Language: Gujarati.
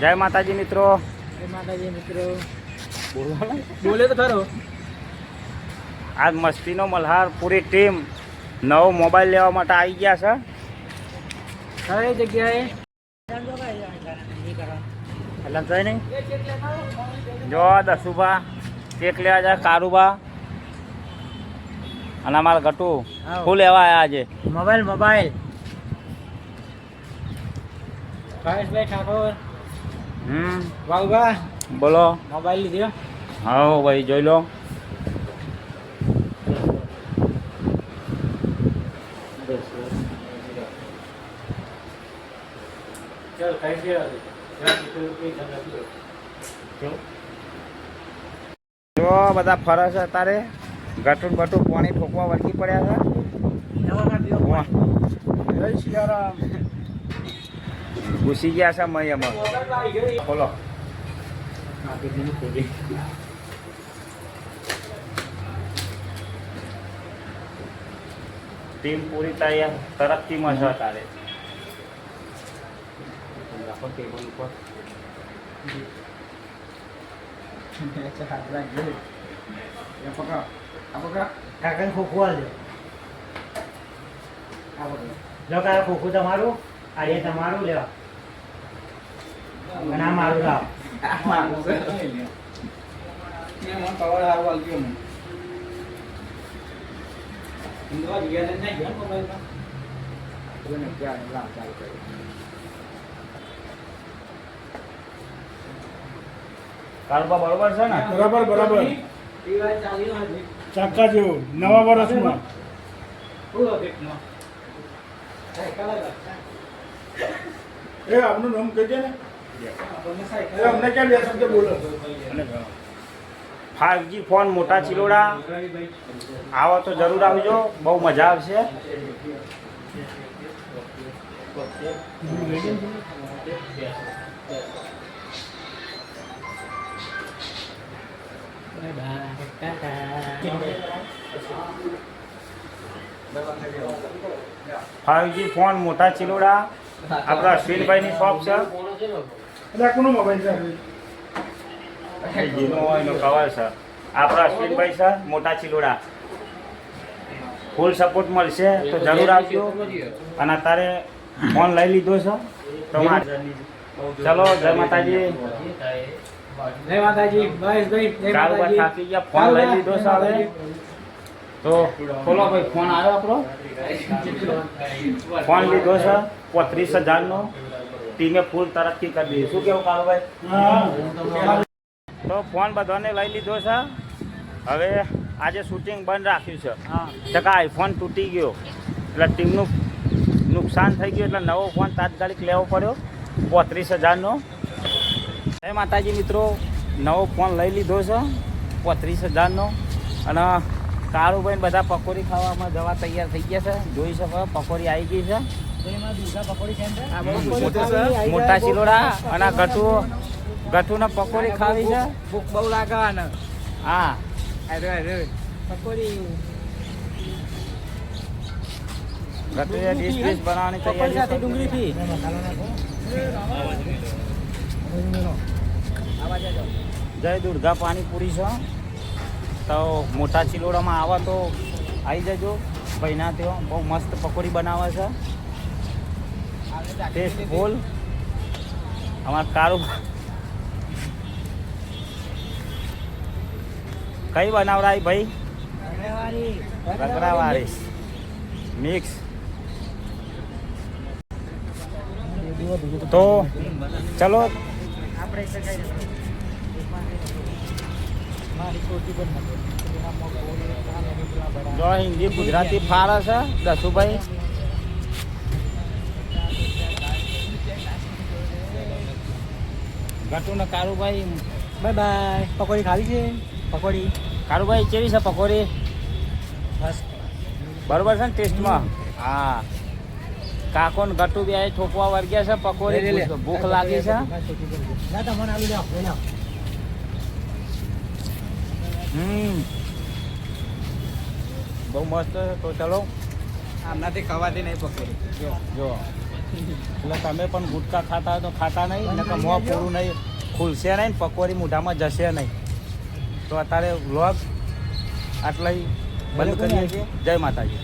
જય માતાજી મિત્રો. જય માતાજી મિત્રો. બોલે તો ખરો. આજ મસ્તીનો મલ્હાર પૂરી ટીમ નવો મોબાઈલ લેવા માટે આવી ગયા છે. કઈ જગ્યાએ એટલે કઈ નહીં જો દસુભા કેક લેવા જાય, કારુબા અને અમારા ગટુ શું લેવા આવ્યા આજે? મોબાઈલ ભાઈ ઠાકોર વાઘબા બોલો. મોબાઈલ લીધો. હા ભાઈ જોઈ લો. જો બધા ફરે છે અત્યારે. ગટું બટું પાણી ઠોકવા વળગી પડ્યા છે. ઘૂસી ગયા છે મય એમાં. બોલો. ટીમ પૂરી તૈયાર તરક્કીમાં છે અત્યારે. ટેબલ ઉપર કાકા ખોખું આલજો. જો કાકા ખોખું તમારું, આ એ તમારું લેવા અને આ મારું લાવ. કારુબા બરોબર છે ને? બરાબર ચાકા જેવું નવા વર્ષમાં. એ આપનું નામ કહેજે ને. અમને ક્યાં બે શબ્દ બોલો. 5G ફોન મોટા ચિલોડા આવો તો જરૂર આવજો, બહુ મજા આવશે. ફાઈવજી ફોન મોટા ચિલોડા આપણા અશ્વિનભાઈની શોપ છે. કોનો મોબાઈલ છે? જેનો હોય એનો કવર છે. આપણા અશ્વિનભાઈ છે મોટા ચિલોડા. ફૂલ સપોર્ટ મળશે તો જરૂર આવજો. અને અત્યારે ફોન લઈ લીધો છે તો ચલો. જય માતાજી. જય માતાજી મહેશભાઈ. કારુબા થાકી ગયા, ફોન લઈ લીધો છે હવે તો ખોલો ભાઈ. ફોન આવ્યો આપણો. ફોન લીધો છે 35,000 નો. ટીમે ફૂલ તરક્કી કરી દીધી. શું કેવું કારુભાઈ? તો ફોન બધાને લઈ લીધો છે. હવે આજે શૂટિંગ બંધ રાખ્યું છે. ટકા આઈફોન તૂટી ગયો એટલે ટીમનું નુકસાન થઈ ગયું એટલે નવો ફોન તાત્કાલિક લેવો પડ્યો 35,000 નો. જય માતાજી મિત્રો. નવો ફોન લઈ લીધો છે 35,000 નો. અને કારુભાઈ બધા પકોડી ખાવામાં જવા તૈયાર થઈ ગયા છે. જોઈ શકો પકોડી આવી ગઈ છે. મોટા ચિલોડા અને ગઠુને પકોડી ખાવી છે. ભૂખ બહુ લાગે ને. હા પકોડી ગઠુએ ડીશ બનાવવાની પકોડી સાથે તૈયારી. ડુંગળી થી જય દુર્ગા પાણીપુરી છે. તો મોટા ચિલોડામાં આવો તો આવી જજો. ભાઈના ત્યાં બહુ મસ્ત પકોડી બનાવે છે. ટેસ્ટફુલ. અમારા કારુબા કઈ બનાવરાય ભાઈ? રગડાવાળી મિક્સ. તો ચલો જો હિન્દી ગુજરાતી ફાળે છે દસુભાઈ. ગટુ ને કારુભાઈ બાય બાય. પકોડી ખાવી છે? પકોડી કારુભાઈ કેવી છે પકોડી? બસ બરોબર છે ને ટેસ્ટમાં? હા. કાકો ને ગટુ બે ઠોકવા વર્ગ્યા છે. પકોડી ભૂખ લાગી છે. બહુ મસ્ત છે. તો ચલો. આમનાથી ખવાતી નહીં પકોડી. જો એટલે તમે પણ ગુટકા ખાતા હોય તો ખાતા નહીં એટલે કે મોં પૂરું નહીં ખુલશે નહીં ને પકોડી મોઢામાં જશે નહીં. તો અત્યારે વ્લોગ આટલા બંધ કરીએ છીએ. જય માતાજી.